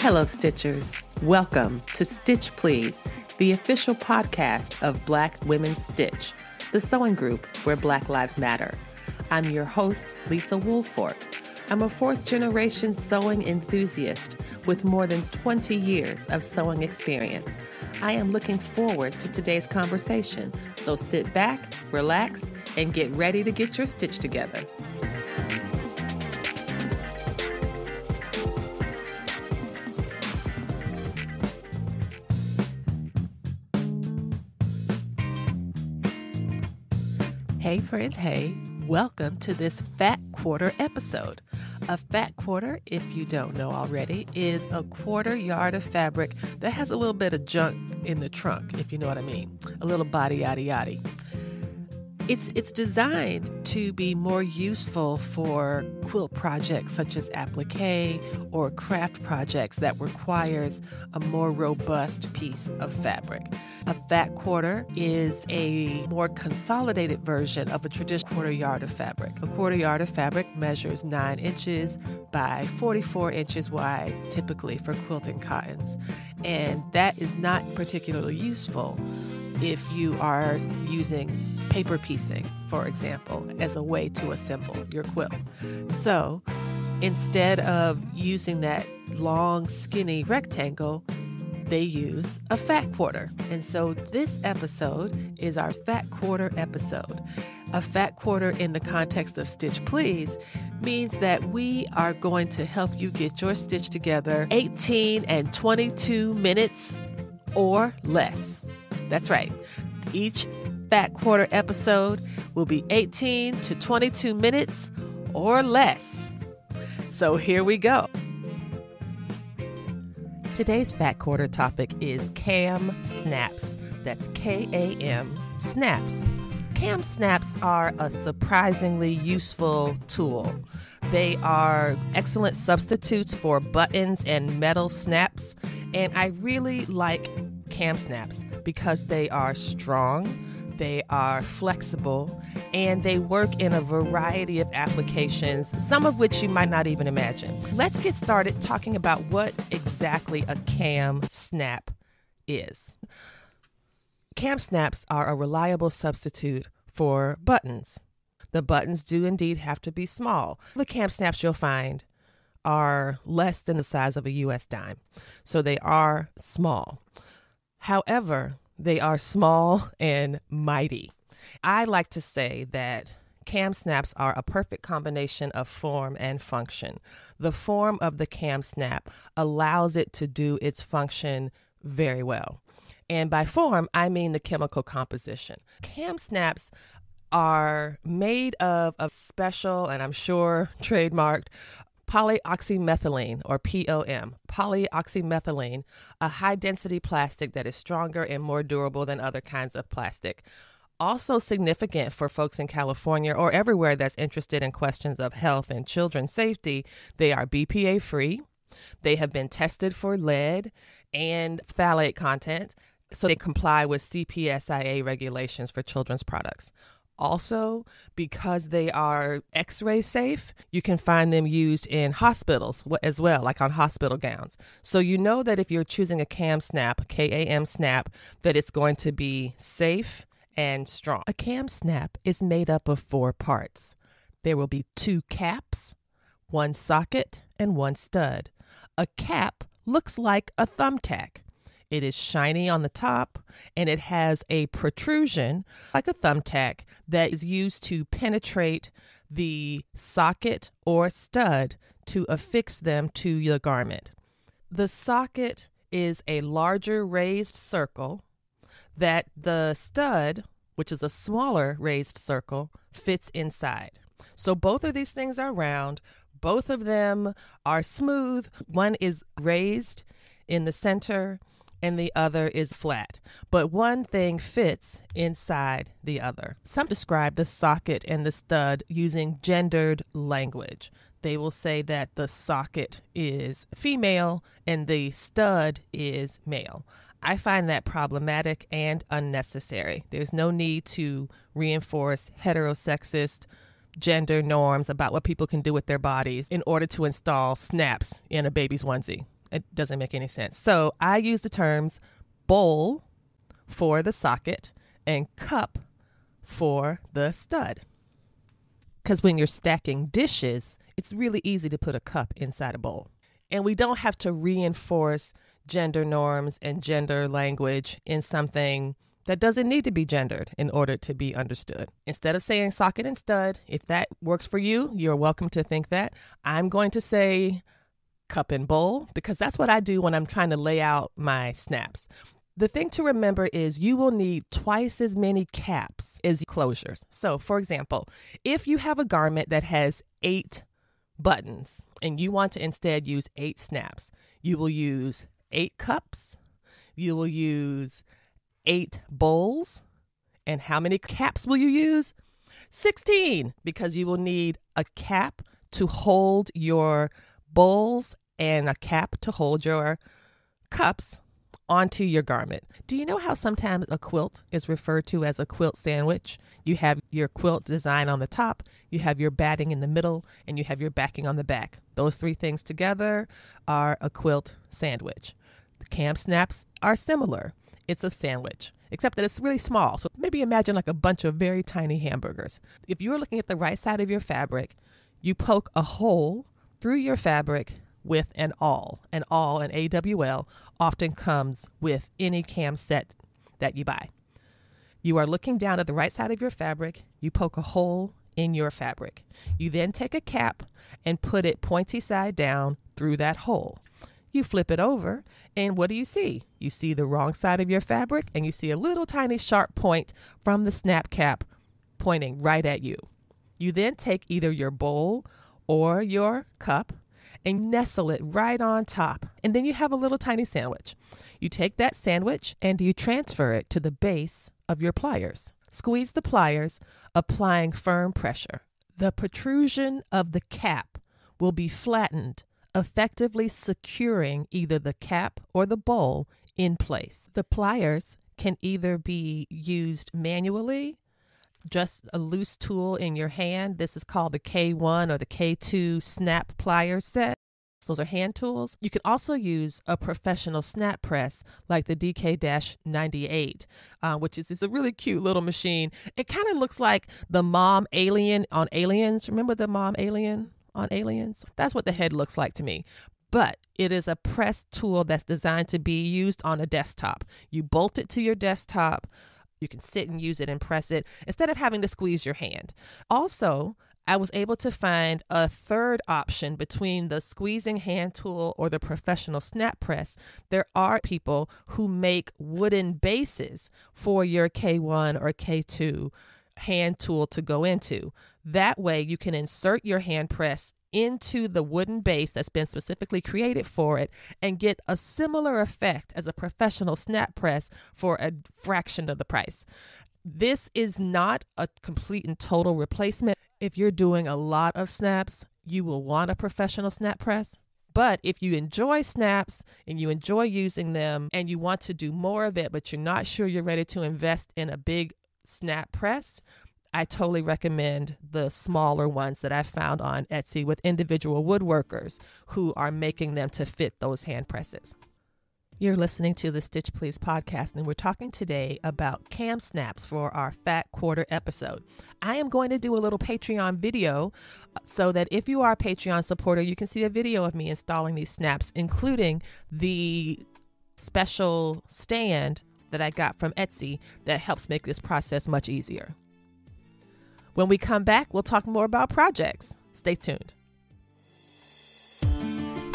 Hello, Stitchers. Welcome to Stitch Please, the official podcast of Black Women Stitch, the sewing group where Black Lives Matter. I'm your host, Lisa Woolford. I'm a fourth-generation sewing enthusiast with more than 20 years of sewing experience. I am looking forward to today's conversation, so sit back, relax, and get ready to get your stitch together. Hey friends, hey. Welcome to this Fat Quarter episode. A fat quarter, if you don't know already, is a quarter yard of fabric that has a little bit of junk in the trunk, if you know what I mean. A little body yaddy yaddy. It's designed to be more useful for quilt projects such as applique or craft projects that requires a more robust piece of fabric. A fat quarter is a more consolidated version of a traditional quarter yard of fabric. A quarter yard of fabric measures 9 inches by 44 inches wide, typically for quilting cottons. And that is not particularly useful if you are using paper piecing, for example, as a way to assemble your quilt. So instead of using that long, skinny rectangle, they use a fat quarter. And so this episode is our fat quarter episode. A fat quarter in the context of Stitch Please means that we are going to help you get your stitch together 18 and 22 minutes or less. That's right. Each fat quarter episode will be 18 to 22 minutes or less. So here we go. Today's Fat Quarter topic is KAM snaps. That's KAM snaps. KAM snaps are a surprisingly useful tool. They are excellent substitutes for buttons and metal snaps, and I really like KAM snaps because they are strong, they are flexible, and they work in a variety of applications, some of which you might not even imagine. Let's get started talking about what exactly a KAM snap is. KAM snaps are a reliable substitute for buttons. The buttons do indeed have to be small. The KAM snaps you'll find are less than the size of a U.S. dime, so they are small. However, they are small and mighty. I like to say that KAM snaps are a perfect combination of form and function. The form of the KAM snap allows it to do its function very well. And by form, I mean the chemical composition. KAM snaps are made of a special, and I'm sure trademarked, polyoxymethylene, or POM, polyoxymethylene, a high-density plastic that is stronger and more durable than other kinds of plastic. Also significant for folks in California or everywhere that's interested in questions of health and children's safety, they are BPA-free. They have been tested for lead and phthalate content, so they comply with CPSIA regulations for children's products. Also, because they are X-ray safe, you can find them used in hospitals as well, like on hospital gowns. So you know that if you're choosing a KAM snap, KAM snap, that it's going to be safe and strong. A KAM snap is made up of 4 parts. There will be 2 caps, 1 socket, and 1 stud. A cap looks like a thumbtack. It is shiny on the top, and it has a protrusion, like a thumbtack, that is used to penetrate the socket or stud to affix them to your garment. The socket is a larger raised circle that the stud, which is a smaller raised circle, fits inside. So both of these things are round. Both of them are smooth. One is raised in the center, and the other is flat. But one thing fits inside the other. Some describe the socket and the stud using gendered language. They will say that the socket is female and the stud is male. I find that problematic and unnecessary. There's no need to reinforce heterosexist gender norms about what people can do with their bodies in order to install snaps in a baby's onesie. It doesn't make any sense. So I use the terms bowl for the socket and cup for the stud. Because when you're stacking dishes, it's really easy to put a cup inside a bowl. And we don't have to reinforce gender norms and gender language in something that doesn't need to be gendered in order to be understood. Instead of saying socket and stud, if that works for you, you're welcome to think that. I'm going to say cup and bowl because that's what I do when I'm trying to lay out my snaps. The thing to remember is you will need twice as many caps as closures. So, for example, if you have a garment that has 8 buttons and you want to instead use 8 snaps, you will use 8 cups, you will use 8 bowls, and how many caps will you use? 16, because you will need a cap to hold your bowls and a cap to hold your cups onto your garment. Do you know how sometimes a quilt is referred to as a quilt sandwich? You have your quilt design on the top, you have your batting in the middle, and you have your backing on the back. Those 3 things together are a quilt sandwich. The KAM snaps are similar. It's a sandwich, except that it's really small. So maybe imagine like a bunch of very tiny hamburgers. If you're looking at the right side of your fabric, you poke a hole through your fabric with an awl. An awl, an AWL, often comes with any KAM set that you buy. You are looking down at the right side of your fabric. You poke a hole in your fabric. You then take a cap and put it pointy side down through that hole. You flip it over, and what do you see? You see the wrong side of your fabric, and you see a little tiny sharp point from the snap cap pointing right at you. You then take either your bowl or your cup and nestle it right on top, and then you have a little tiny sandwich. You take that sandwich and you transfer it to the base of your pliers. Squeeze the pliers, applying firm pressure. The protrusion of the cap will be flattened, effectively securing either the cap or the bowl in place. The pliers can either be used manually, just a loose tool in your hand. This is called the K1 or the K2 snap pliers set. Those are hand tools. You can also use a professional snap press like the DK-98, which is a really cute little machine. It kind of looks like the mom alien on Aliens. Remember the mom alien on Aliens? That's what the head looks like to me. But it is a press tool that's designed to be used on a desktop. You bolt it to your desktop. You can sit and use it and press it instead of having to squeeze your hand. Also, I was able to find a third option between the squeezing hand tool or the professional snap press. There are people who make wooden bases for your K1 or K2 hand tool to go into. That way you can insert your hand press into the wooden base that's been specifically created for it and get a similar effect as a professional snap press for a fraction of the price. This is not a complete and total replacement. If you're doing a lot of snaps, you will want a professional snap press. But if you enjoy snaps and you enjoy using them and you want to do more of it, but you're not sure you're ready to invest in a big snap press, I totally recommend the smaller ones that I found on Etsy with individual woodworkers who are making them to fit those hand presses. You're listening to the Stitch Please podcast, and we're talking today about KAM snaps for our Fat Quarter episode. I am going to do a little Patreon video so that if you are a Patreon supporter, you can see a video of me installing these snaps, including the special stand that I got from Etsy that helps make this process much easier. When we come back, we'll talk more about projects. Stay tuned.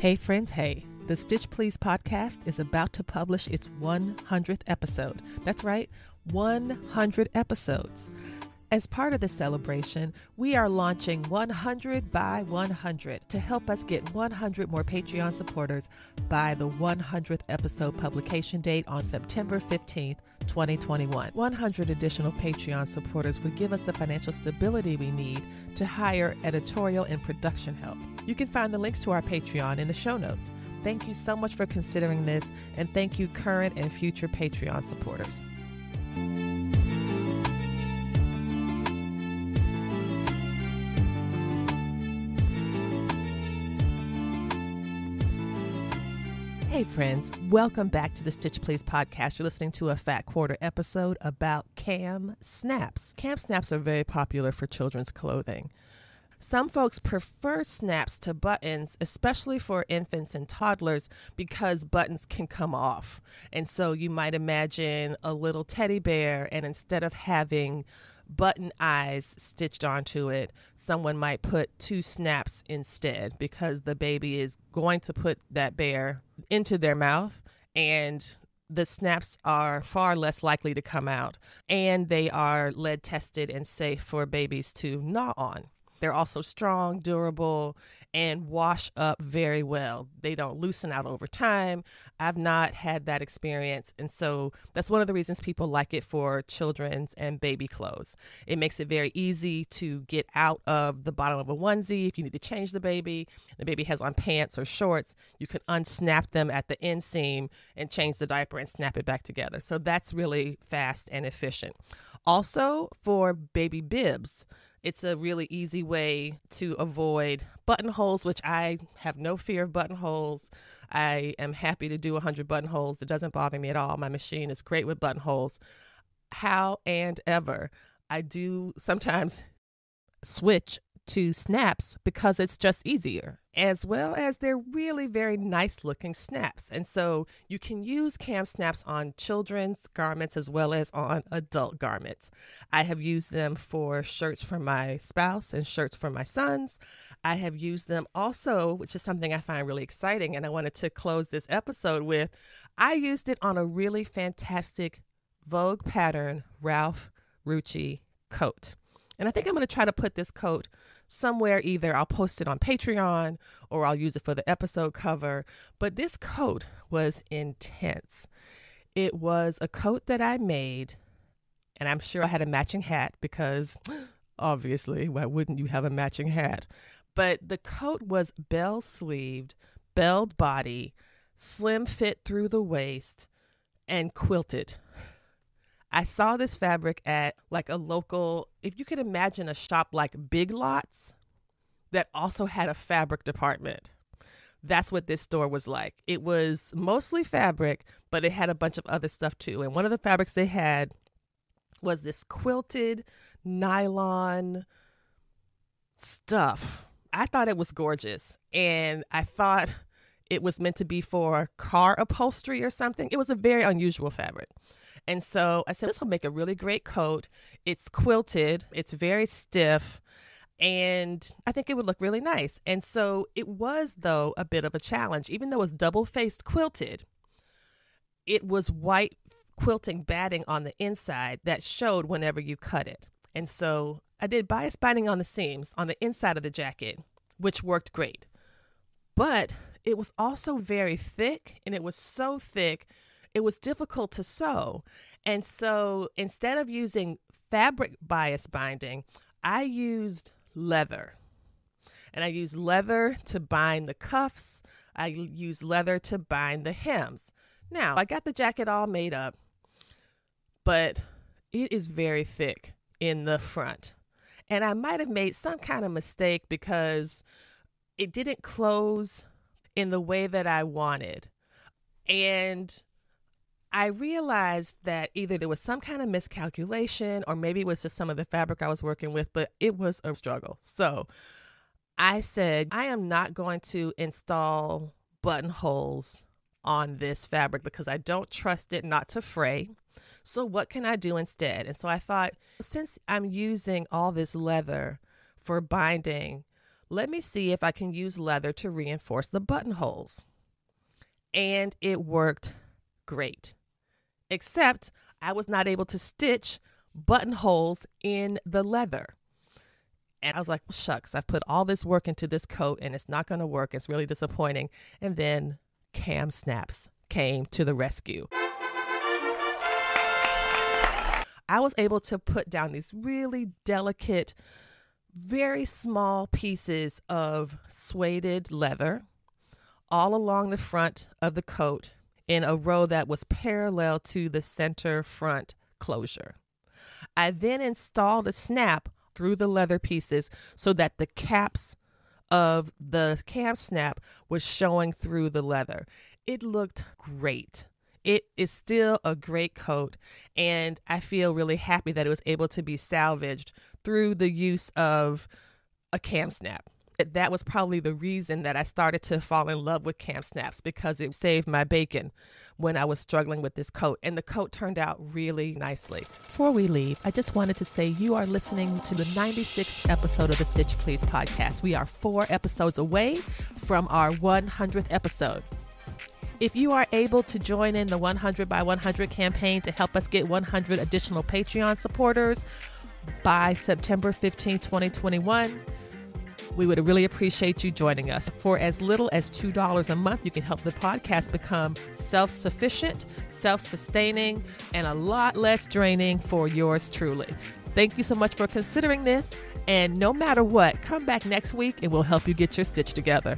Hey friends, hey. The Stitch Please podcast is about to publish its 100th episode. That's right, 100 episodes. As part of the celebration, we are launching 100 by 100 to help us get 100 more Patreon supporters by the 100th episode publication date on September 15th, 2021. 100 additional Patreon supporters would give us the financial stability we need to hire editorial and production help. You can find the links to our Patreon in the show notes. Thank you so much for considering this, and thank you current and future Patreon supporters. Hey friends, welcome back to the Stitch Please podcast. You're listening to a Fat Quarter episode about KAM snaps. KAM snaps are very popular for children's clothing. Some folks prefer snaps to buttons, especially for infants and toddlers, because buttons can come off. And so you might imagine a little teddy bear, and instead of having button eyes stitched onto it, someone might put 2 snaps instead, because the baby is going to put that bear into their mouth, and the snaps are far less likely to come out, and they are lead tested and safe for babies to gnaw on. They're also strong, durable, and wash up very well. They don't loosen out over time. I've not had that experience. And so that's one of the reasons people like it for children's and baby clothes. It makes it very easy to get out of the bottom of a onesie. If you need to change the baby has on pants or shorts, you can unsnap them at the inseam and change the diaper and snap it back together. So that's really fast and efficient. Also for baby bibs, it's a really easy way to avoid buttonholes, which I have no fear of buttonholes. I am happy to do 100 buttonholes. It doesn't bother me at all. My machine is great with buttonholes. However, I do sometimes switch to snaps because it's just easier, as well as they're really very nice looking snaps. And so you can use KAM snaps on children's garments as well as on adult garments. I have used them for shirts for my spouse and shirts for my sons. I have used them also, which is something I find really exciting, and I wanted to close this episode with. I used it on a really fantastic Vogue pattern Ralph Rucci coat. And I think I'm going to try to put this coat somewhere. Either I'll post it on Patreon or I'll use it for the episode cover. But this coat was intense. It was a coat that I made, and I'm sure I had a matching hat because obviously, why wouldn't you have a matching hat? But the coat was bell-sleeved, belled body, slim fit through the waist, and quilted. I saw this fabric at like a local, if you could imagine a shop like Big Lots that also had a fabric department. That's what this store was like. It was mostly fabric, but it had a bunch of other stuff too. And one of the fabrics they had was this quilted nylon stuff. I thought it was gorgeous, and I thought it was meant to be for car upholstery or something. It was a very unusual fabric. And so I said, this will make a really great coat. It's quilted. It's very stiff. And I think it would look really nice. And so it was, though, a bit of a challenge. Even though it was double-faced quilted, it was white quilting batting on the inside that showed whenever you cut it. And so I did bias binding on the seams on the inside of the jacket, which worked great. But it was also very thick, and it was so thick it was difficult to sew. And so instead of using fabric bias binding, I used leather. And I used leather to bind the cuffs. I used leather to bind the hems. Now, I got the jacket all made up, but it is very thick in the front. And I might have made some kind of mistake because it didn't close in the way that I wanted. And I realized that either there was some kind of miscalculation or maybe it was just some of the fabric I was working with, but it was a struggle. So I said, I am not going to install buttonholes on this fabric because I don't trust it not to fray. So what can I do instead? And so I thought, since I'm using all this leather for binding, let me see if I can use leather to reinforce the buttonholes. And it worked great. Except I was not able to stitch buttonholes in the leather. And I was like, well, shucks, I've put all this work into this coat and it's not going to work. It's really disappointing. And then KAM snaps came to the rescue. I was able to put down these really delicate, very small pieces of suede leather all along the front of the coat in a row that was parallel to the center front closure. I then installed a snap through the leather pieces so that the caps of the KAM snap was showing through the leather. it looked great. It is still a great coat, and I feel really happy that it was able to be salvaged through the use of a KAM snap. That was probably the reason that I started to fall in love with KAM snaps, because it saved my bacon when I was struggling with this coat, and the coat turned out really nicely. Before we leave, I just wanted to say you are listening to the 96th episode of the Stitch Please podcast. We are 4 episodes away from our 100th episode. If you are able to join in the 100 by 100 campaign to help us get 100 additional Patreon supporters by September 15, 2021, we would really appreciate you joining us. For as little as $2 a month, you can help the podcast become self-sufficient, self-sustaining, and a lot less draining for yours truly. Thank you so much for considering this. And no matter what, come back next week and we'll help you get your stitch together.